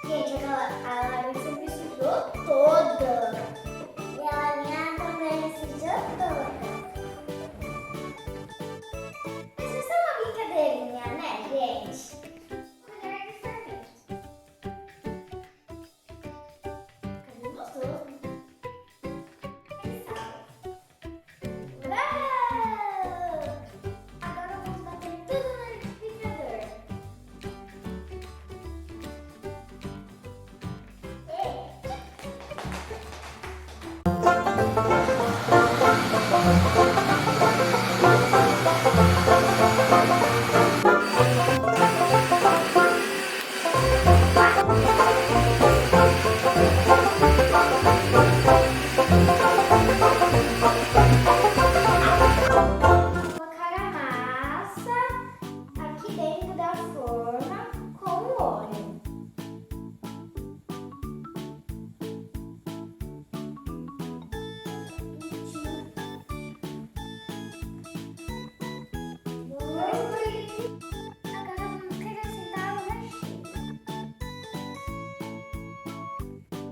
Gente, a laranja me sujou toda. E a minha também sujou toda. Mas isso é uma brincadeirinha, né, gente? Colher de fermento. Fica bem gostoso. E sal. Uau! Agora vamos bater tudo no liquidificador. Colocar a massa aqui dentro da forma com o óleo. Agora vamos acrescentar o recheio.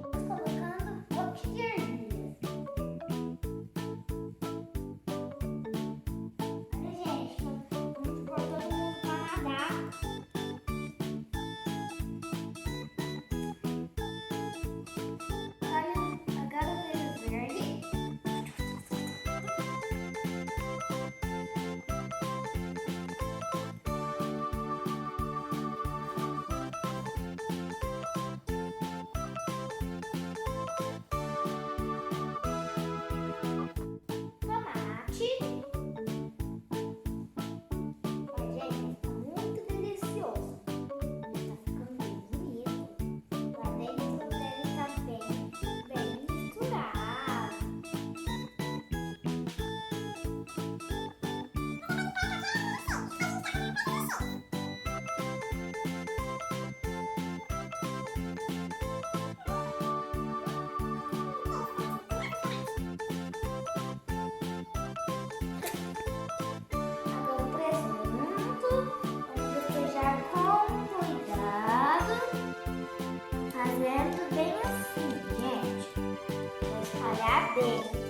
Vamos colocando um pouco de ervilha. Olha, gente, vamos pôr todo mundo para nadar. Agora o queijo verde. Tomate. Olha, gente, tá muito delicioso. Tá ficando bem bonito. Lá dentro deve estar bem misturado. Agora o presunto, vamos despejar com cuidado, fazendo bem assim, gente, para espalhar bem.